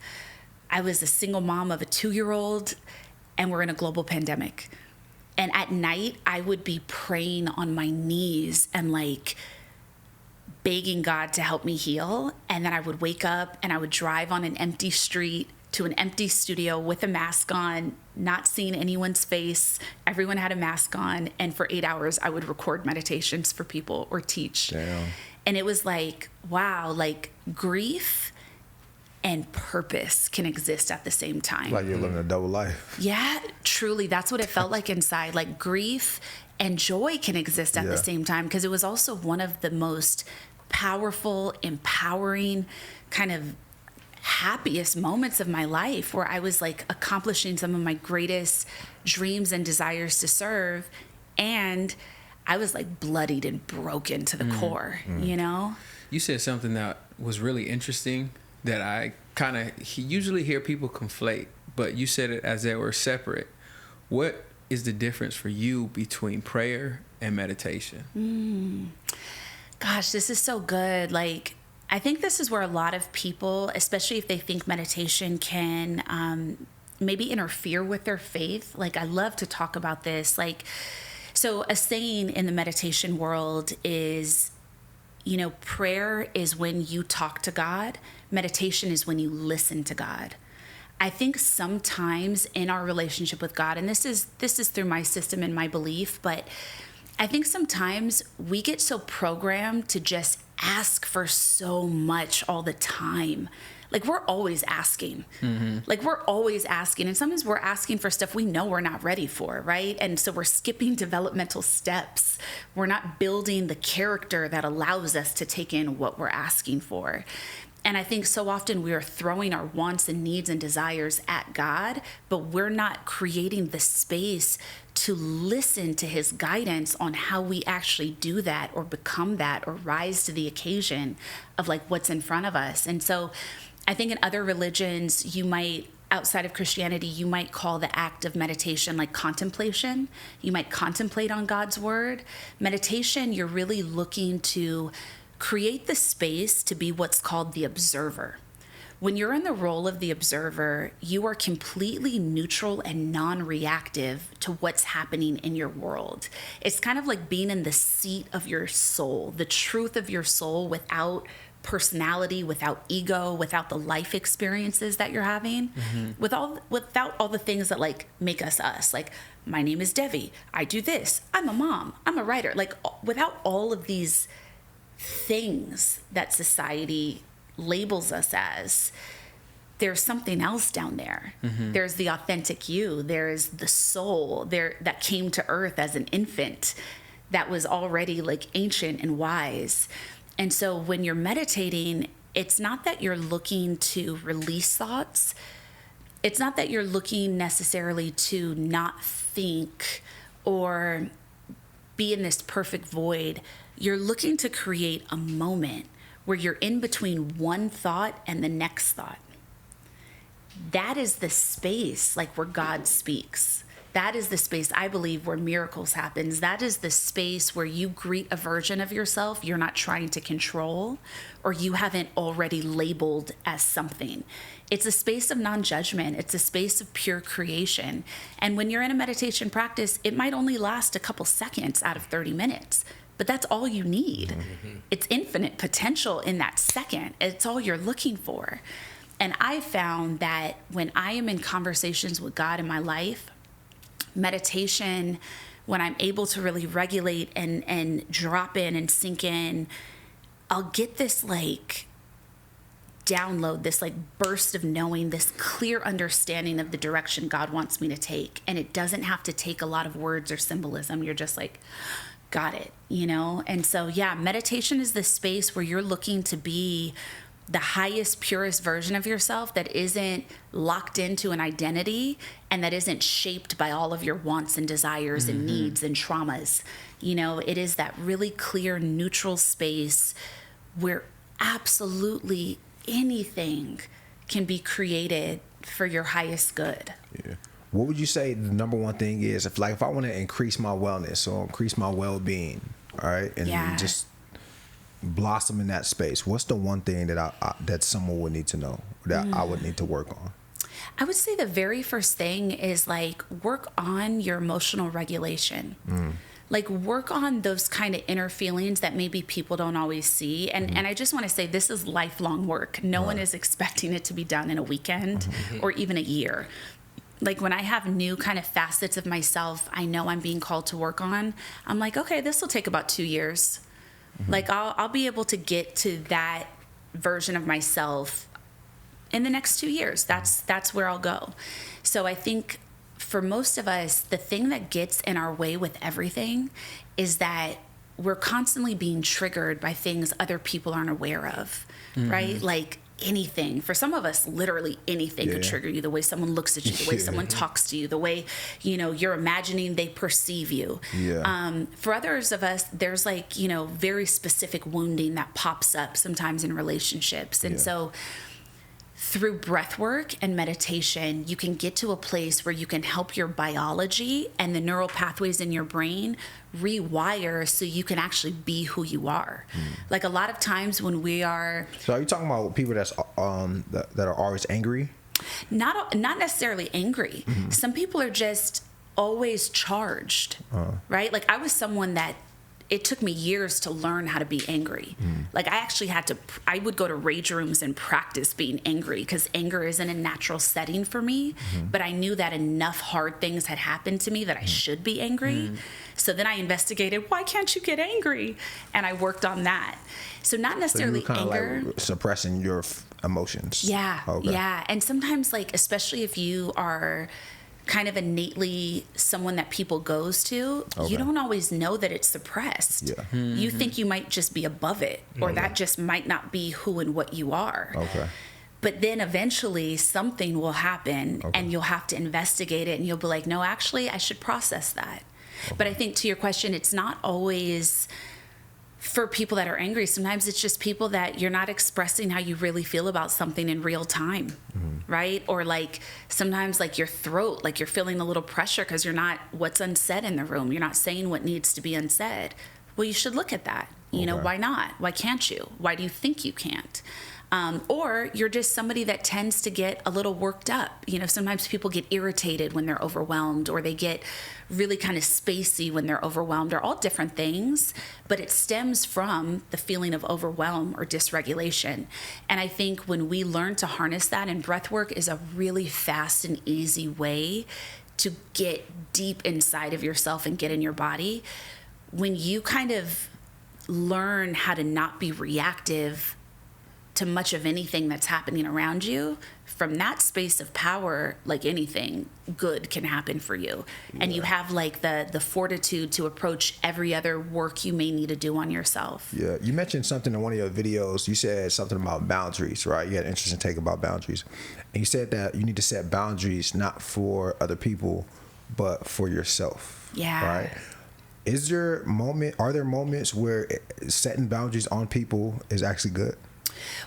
I was a single mom of a 2-year-old, and we're in a global pandemic. And at night, I would be praying on my knees and like begging God to help me heal. And then I would wake up and I would drive on an empty street to an empty studio with a mask on, not seeing anyone's face. Everyone had a mask on. And for 8 hours, I would record meditations for people or teach. Damn. And it was like, wow, like grief and purpose can exist at the same time. Like you're living a double life. Yeah, truly. That's what it felt like inside. Like grief and joy can exist at the same time, because it was also one of the most powerful, empowering, kind of happiest moments of my life where I was like accomplishing some of my greatest dreams and desires to serve. And I was like bloodied and broken to the core, you know? You said something that was really interesting that I kind of usually hear people conflate, but you said it as they were separate. What is the difference for you between prayer and meditation? Gosh, this is so good. Like, I think this is where a lot of people, especially if they think meditation can maybe interfere with their faith. Like, I love to talk about this. Like, so a saying in the meditation world is, you know, prayer is when you talk to God. Meditation is when you listen to God. I think sometimes in our relationship with God, and this is through my system and my belief, but I think sometimes we get so programmed to just ask for so much all the time. Like, we're always asking. Like, we're always asking. And sometimes we're asking for stuff we know we're not ready for, right? And so we're skipping developmental steps. We're not building the character that allows us to take in what we're asking for. And I think so often we are throwing our wants and needs and desires at God, but we're not creating the space to listen to his guidance on how we actually do that or become that or rise to the occasion of like what's in front of us. And so I think in other religions, you might, outside of Christianity, you might call the act of meditation like contemplation. You might contemplate on God's word. Meditation, you're really looking to create the space to be what's called the observer. When you're in the role of the observer, you are completely neutral and non-reactive to what's happening in your world. It's kind of like being in the seat of your soul, the truth of your soul, without personality, without ego, without the life experiences that you're having, without all the things that like make us us. Like, my name is Devi, I do this, I'm a mom, I'm a writer. Like, without all of these things that society labels us as, there's something else down there. There's the authentic you. There's the soul there that came to earth as an infant that was already like ancient and wise. And so when you're meditating, it's not that you're looking to release thoughts. It's not that you're looking necessarily to not think or be in this perfect void. You're looking to create a moment where you're in between one thought and the next thought. That is the space like where God speaks. That is the space, I believe, where miracles happens. That is the space where you greet a version of yourself you're not trying to control or you haven't already labeled as something. It's a space of non-judgment. It's a space of pure creation. And when you're in a meditation practice, it might only last a couple seconds out of 30 minutes. But that's all you need. It's infinite potential in that second. It's all you're looking for. And I found that when I am in conversations with God in my life, meditation, when I'm able to really regulate and drop in and sink in, I'll get this like download, this like burst of knowing, this clear understanding of the direction God wants me to take. And it doesn't have to take a lot of words or symbolism. You're just like, got it, you know? And so, yeah, meditation is the space where you're looking to be the highest, purest version of yourself that isn't locked into an identity and that isn't shaped by all of your wants and desires and needs and traumas. You know, it is that really clear, neutral space where absolutely anything can be created for your highest good. Yeah. What would you say the number one thing is if I want to increase my wellness or increase my well-being, all right, and just blossom in that space? What's the one thing that that someone would need to know that I would need to work on? I would say the very first thing is like work on your emotional regulation. Like work on those kind of inner feelings that maybe people don't always see. And I just want to say this is lifelong work. No one is expecting it to be done in a weekend or even a year. Like when I have new kind of facets of myself I know I'm being called to work on, I'm like, okay, this will take about 2 years. Like I'll be able to get to that version of myself in the next 2 years. That's where I'll go. So I think for most of us, the thing that gets in our way with everything is that we're constantly being triggered by things other people aren't aware of, right? Like anything. For some of us, literally anything could trigger you. The way someone looks at you, the way someone talks to you, the way, you're imagining they perceive you. For others of us, there's like, very specific wounding that pops up sometimes in relationships. And so through breath work and meditation, you can get to a place where you can help your biology and the neural pathways in your brain rewire so you can actually be who you are. Like a lot of times when we are... So are you talking about people that are always angry? Not necessarily angry. Some people are just always charged, right? Like I was someone that it took me years to learn how to be angry. Like I would go to rage rooms and practice being angry because anger isn't a natural setting for me. But I knew that enough hard things had happened to me that I should be angry. So then I investigated, why can't you get angry? And I worked on that. So not necessarily so you were anger. like suppressing your emotions. Yeah. Okay. Yeah. And sometimes like, especially if you are kind of innately someone that people goes to, you don't always know that it's suppressed. You think you might just be above it, or that just might not be who and what you are. But then eventually something will happen and you'll have to investigate it and you'll be like, no, actually I should process that. But I think to your question, it's not always for people that are angry. Sometimes it's just people that you're not expressing how you really feel about something in real time, right? Or like sometimes like your throat, like you're feeling a little pressure because you're not what's unsaid in the room. You're not saying what needs to be unsaid. Well, you should look at that. Why not? Why can't you? Why do you think you can't? Or you're just somebody that tends to get a little worked up. Sometimes people get irritated when they're overwhelmed, or they get really kind of spacey when they're overwhelmed, or all different things, but it stems from the feeling of overwhelm or dysregulation. And I think when we learn to harness that, and breath work is a really fast and easy way to get deep inside of yourself and get in your body, when you kind of learn how to not be reactive to much of anything that's happening around you, from that space of power, like anything good can happen for you. And you have like the fortitude to approach every other work you may need to do on yourself. Yeah. You mentioned something in one of your videos. You said something about boundaries, right? You had an interesting take about boundaries. And you said that you need to set boundaries not for other people, but for yourself. Yeah. Right? Are there moments where setting boundaries on people is actually good?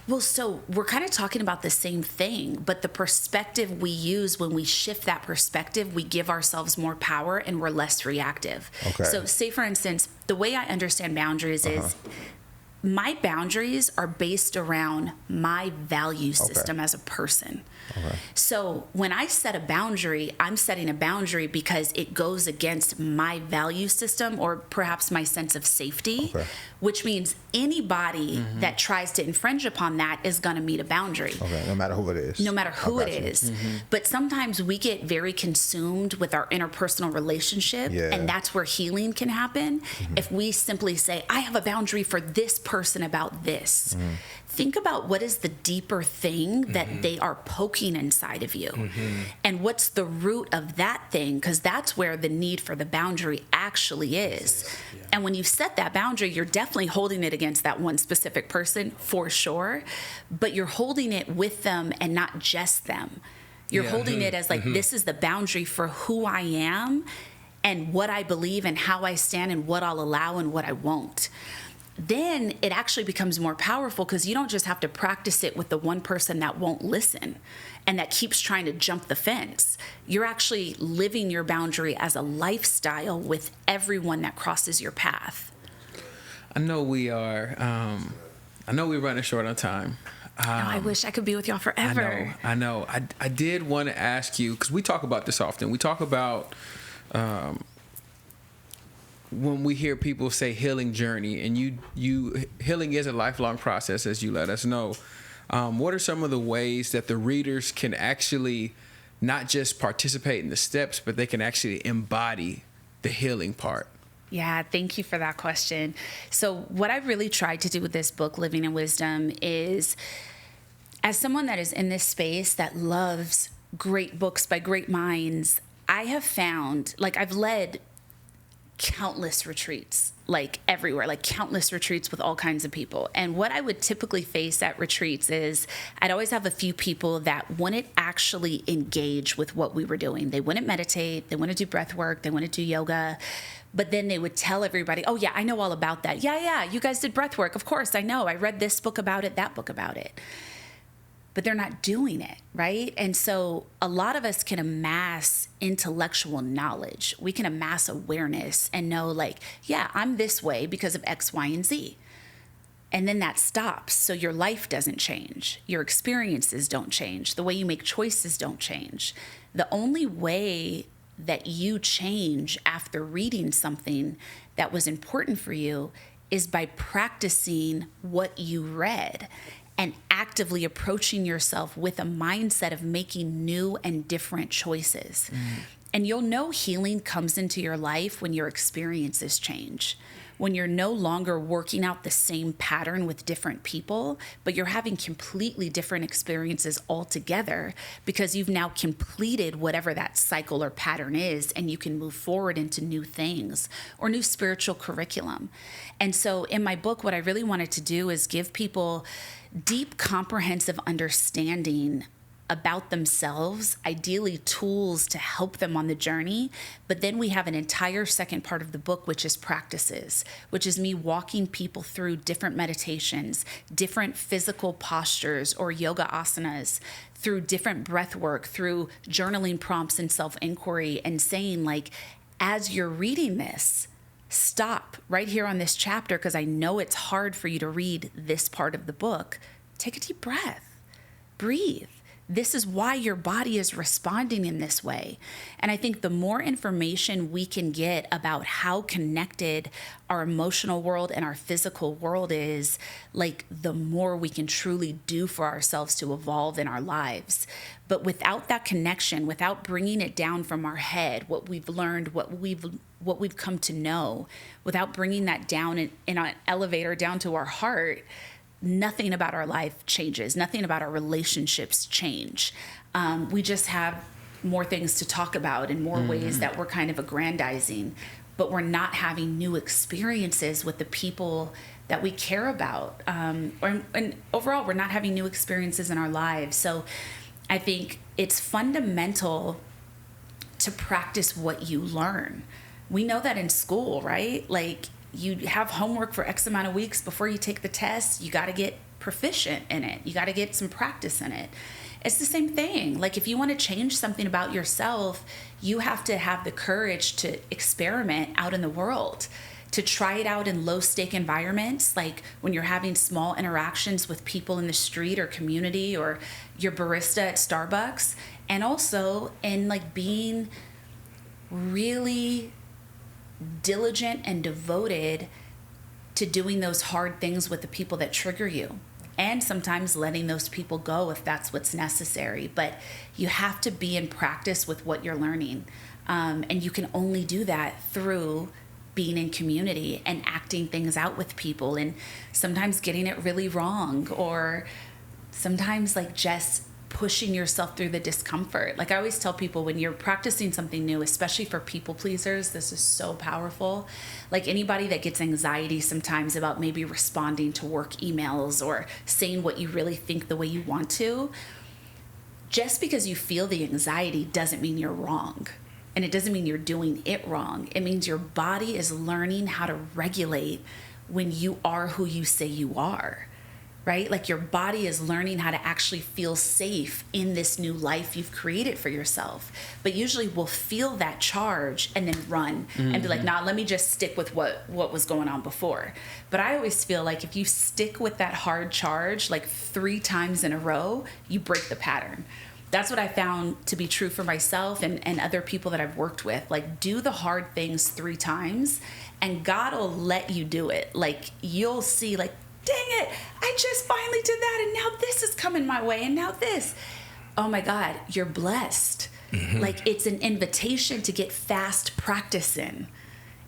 Well, so we're kind of talking about the same thing, but the perspective we use, when we shift that perspective, we give ourselves more power and we're less reactive. Okay. So say, for instance, the way I understand boundaries is my boundaries are based around my value system as a person. So when I set a boundary, I'm setting a boundary because it goes against my value system, or perhaps my sense of safety, which means anybody that tries to infringe upon that is going to meet a boundary. No matter who it is. No matter who it is. But sometimes we get very consumed with our interpersonal relationship, and that's where healing can happen. If we simply say, I have a boundary for this person about this. Think about what is the deeper thing that they are poking inside of you, and what's the root of that thing, because that's where the need for the boundary actually is. And when you set that boundary, you're definitely holding it against that one specific person for sure, but you're holding it with them and not just them. You're holding it as like, this is the boundary for who I am and what I believe and how I stand and what I'll allow and what I won't. Then it actually becomes more powerful, because you don't just have to practice it with the one person that won't listen and that keeps trying to jump the fence. You're actually living your boundary as a lifestyle with everyone that crosses your path. I know we are, we're running short on time. I wish I could be with y'all forever. I know. I did want to ask you, because we talk about this often. We talk about when we hear people say healing journey, and you healing is a lifelong process, as you let us know. What are some of the ways that the readers can actually not just participate in the steps, but they can actually embody the healing part? Yeah, thank you for that question. So what I've really tried to do with this book, Living in Wisdom, is, as someone that is in this space that loves great books by great minds, I have found, like, I've led countless retreats, like everywhere, like countless retreats with all kinds of people. And what I would typically face at retreats is I'd always have a few people that wouldn't actually engage with what we were doing. They wouldn't meditate, they wouldn't do breath work, they wouldn't do yoga. But then they would tell everybody, oh yeah, I know all about that. Yeah, you guys did breath work. Of course, I know. I read this book about it, that book about it. But they're not doing it, right? And so a lot of us can amass intellectual knowledge. We can amass awareness and know, like, yeah, I'm this way because of X, Y, and Z. And then that stops. So your life doesn't change. Your experiences don't change. The way you make choices don't change. The only way that you change after reading something that was important for you is by practicing what you read and actively approaching yourself with a mindset of making new and different choices. And you'll know healing comes into your life when your experiences change. When you're no longer working out the same pattern with different people, but you're having completely different experiences altogether because you've now completed whatever that cycle or pattern is, and you can move forward into new things or new spiritual curriculum. And so in my book, what I really wanted to do is give people deep, comprehensive understanding about themselves, ideally tools to help them on the journey. But then we have an entire second part of the book, which is practices, which is me walking people through different meditations, different physical postures or yoga asanas, through different breath work, through journaling prompts and self-inquiry, and saying, like, as you're reading this, stop right here on this chapter, because I know it's hard for you to read this part of the book. Take a deep breath, breathe. This is why your body is responding in this way. And I think the more information we can get about how connected our emotional world and our physical world is, like, the more we can truly do for ourselves to evolve in our lives. But without that connection, without bringing it down from our head, what we've learned, what we've come to know, without bringing that down in an elevator down to our heart, nothing about our life changes. Nothing about our relationships change. We just have more things to talk about and more ways that we're kind of aggrandizing, but we're not having new experiences with the people that we care about. And overall, we're not having new experiences in our lives. So I think it's fundamental to practice what you learn. We know that in school, right? Like, you have homework for X amount of weeks before you take the test. You got to get proficient in it. You got to get some practice in it. It's the same thing. Like, if you want to change something about yourself, you have to have the courage to experiment out in the world, to try it out in low stake environments, like when you're having small interactions with people in the street or community, or your barista at Starbucks, and also in, like, being really diligent and devoted to doing those hard things with the people that trigger you, and sometimes letting those people go if that's what's necessary. But you have to be in practice with what you're learning, and you can only do that through being in community and acting things out with people, and sometimes getting it really wrong, or sometimes, like, just pushing yourself through the discomfort. Like, I always tell people, when you're practicing something new, especially for people pleasers, this is so powerful. Like, anybody that gets anxiety sometimes about maybe responding to work emails or saying what you really think the way you want to, just because you feel the anxiety doesn't mean you're wrong. And it doesn't mean you're doing it wrong. It means your body is learning how to regulate when you are who you say you are. Right? Like, your body is learning how to actually feel safe in this new life you've created for yourself. But usually we'll feel that charge and then run and be like, nah, let me just stick with what was going on before. But I always feel like if you stick with that hard charge, like, 3 times in a row, you break the pattern. That's what I found to be true for myself and other people that I've worked with. Like, do the hard things 3 times and God will let you do it. Like, you'll see, like, dang it, I just finally did that, and now this is coming my way, and now this. Oh my God, you're blessed. Like, it's an invitation to get fast practice in.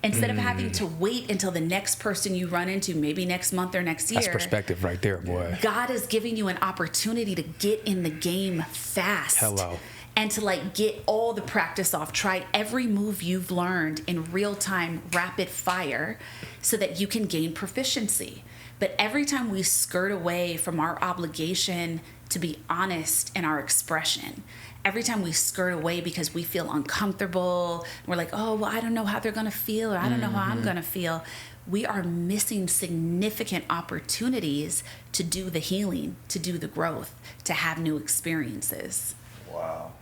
Instead of having to wait until the next person you run into, maybe next month or next year. That's perspective right there, boy. God is giving you an opportunity to get in the game fast. Hello. and to like get all the practice off. Try every move you've learned in real time, rapid fire, so that you can gain proficiency. But every time we skirt away from our obligation to be honest in our expression, every time we skirt away because we feel uncomfortable, we're like, oh, well, I don't know how they're going to feel, or I don't know how I'm going to feel. We are missing significant opportunities to do the healing, to do the growth, to have new experiences. Wow.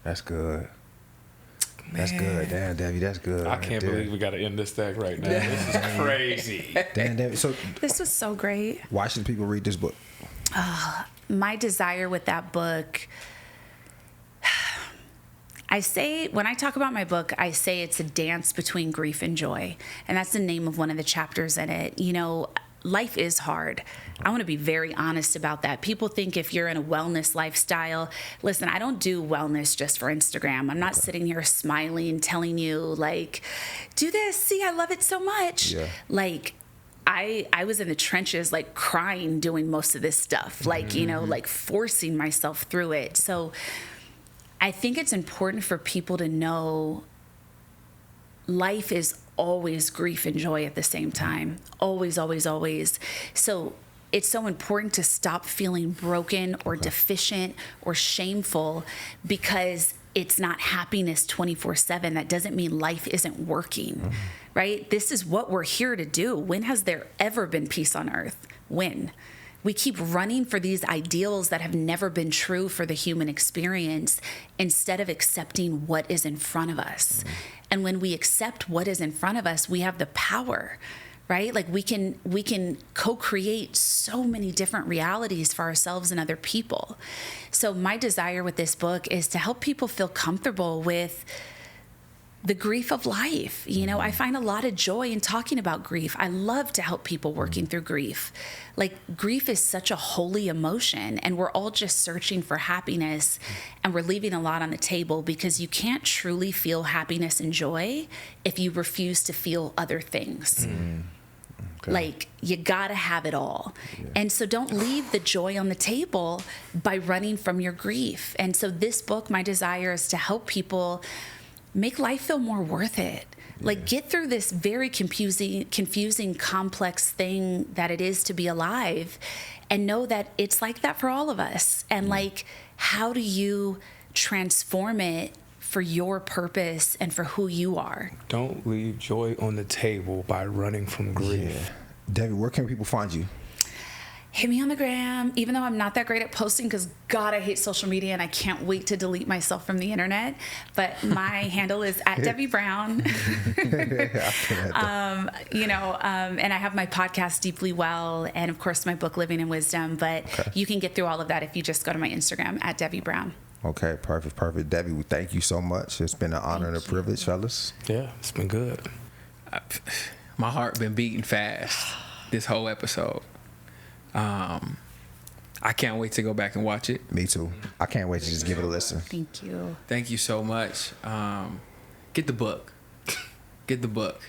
That's good. That's good. Damn, Debbie, that's good. I can't believe we got to end this thing right now. This is crazy. Damn, Debbie. So This was so great. why should people read this book? My desire with that book, I say, when I talk about my book, I say it's a dance between grief and joy. And that's the name of one of the chapters in it. You know, life is hard. I want to be very honest about that. People think if you're in a wellness lifestyle, listen, I don't do wellness just for Instagram. I'm not sitting here smiling, telling you like, do this, see, I love it so much. Yeah. Like, I was in the trenches, like crying, doing most of this stuff, like, you know, like forcing myself through it. So I think it's important for people to know life is always grief and joy at the same time. Always, always, always. So it's so important to stop feeling broken or deficient or shameful because it's not happiness 24/7. That doesn't mean life isn't working, right? This is what we're here to do. When has there ever been peace on earth? When? We keep running for these ideals that have never been true for the human experience instead of accepting what is in front of us. And when we accept what is in front of us, we have the power, right? Like we can co-create so many different realities for ourselves and other people. So my desire with this book is to help people feel comfortable with the grief of life. You know, I find a lot of joy in talking about grief. I love to help people working through grief. Like, grief is such a holy emotion, and we're all just searching for happiness, and we're leaving a lot on the table because you can't truly feel happiness and joy if you refuse to feel other things. Okay. Like, you gotta have it all. Yeah. And so don't leave the joy on the table by running from your grief. And so this book, my desire is to help people make life feel more worth it. Like, get through this very confusing, complex thing that it is to be alive, and know that it's like that for all of us. And like, how do you transform it for your purpose and for who you are? Don't leave joy on the table by running from grief. Yeah. Debbie, where can people find you? Hit me on the gram, even though I'm not that great at posting, because God, I hate social media and I can't wait to delete myself from the internet. But my handle is at Devi Brown. And I have my podcast, Deeply Well, and of course my book, Living in Wisdom. But you can get through all of that if you just go to my Instagram at Devi Brown. Okay, perfect. Debbie, we thank you so much. It's been an honor and a privilege, fellas. Yeah, it's been good. My heart been beating fast this whole episode. I can't wait to go back and watch it. Me too. I can't wait to just give it a listen. Thank you. Thank you so much. Get the book. Get the book.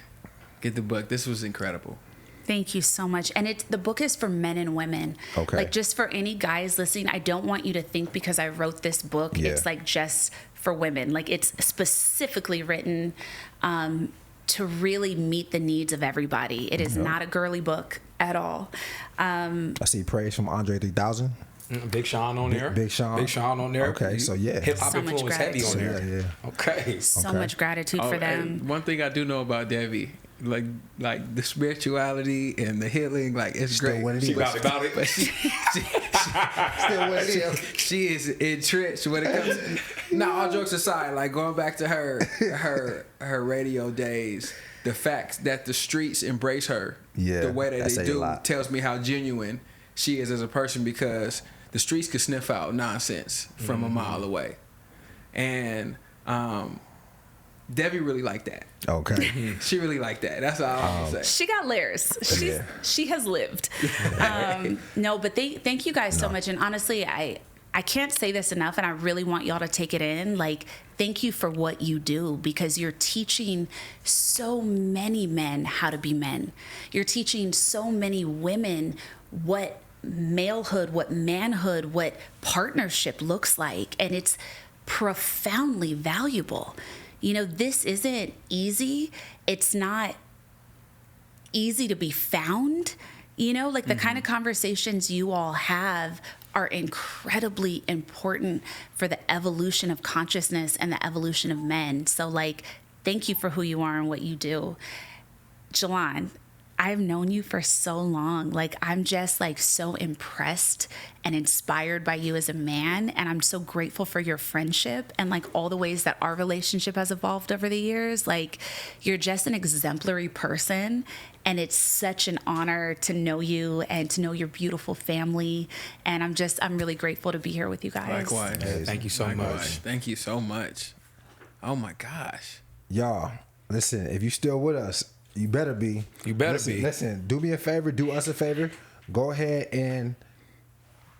This was incredible. Thank you so much. And the book is for men and women. Okay. Like, just for any guys listening, I don't want you to think because I wrote this book, it's like just for women. Like, it's specifically written to really meet the needs of everybody. It is not a girly book at all. I see praise from Andre 3000. Big Sean on there. Big Sean on there. Okay, so yeah. Hip hop influence heavy on there. Yeah. Okay. So much gratitude for them. One thing I do know about Devi, like the spirituality and the healing, like, it's still great. She about it. But she is entrenched when it comes. Now, all jokes aside, like, going back to her radio days, the fact that the streets embrace her the way that they do tells me how genuine she is as a person, because the streets could sniff out nonsense from a mile away. And Devi really liked that. Okay. She really liked that. That's all I want to say. She got layers. She has lived. No, but thank you guys so much. And honestly, I can't say this enough, and I really want y'all to take it in. Like, thank you for what you do, because you're teaching so many men how to be men. You're teaching so many women what malehood, what manhood, what partnership looks like. And it's profoundly valuable. You know, this isn't easy. It's not easy to be found. You know, like the kind of conversations you all have are incredibly important for the evolution of consciousness and the evolution of men. So, like, thank you for who you are and what you do. Jelon, I've known you for so long. Like, I'm just like so impressed and inspired by you as a man. And I'm so grateful for your friendship and like all the ways that our relationship has evolved over the years. Like, you're just an exemplary person. And it's such an honor to know you and to know your beautiful family. And I'm really grateful to be here with you guys. Likewise. Hey, thank you so much. Thank you so much. Oh my gosh. Y'all, listen, if you still with us, you better be. You better be. Listen, do me a favor, do us a favor. Go ahead and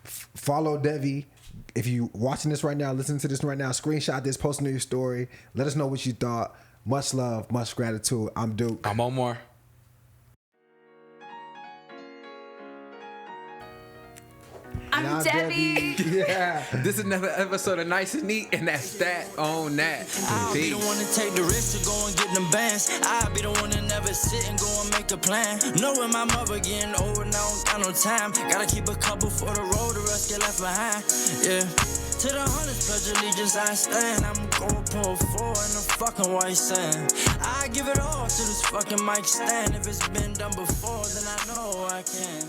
follow Devi. If you watching this right now, listening to this right now, screenshot this, post it on your story. Let us know what you thought. Much love, much gratitude. I'm Duke. I'm Omar. I'm Debbie. Yeah. This is another episode of Nice and Neat, and that's that on that. I'll be the one to take the risk to go and get them bands. I'll be the one to never sit and go and make a plan. Knowing my mother getting old and I don't got no time. Gotta keep a couple for the road, the rest get left behind. Yeah. To the hundreds, pledge allegiance I stand. I'm gon' pull four in the fucking white sand. I give it all to this fucking mic stand. If it's been done before, then I know I can.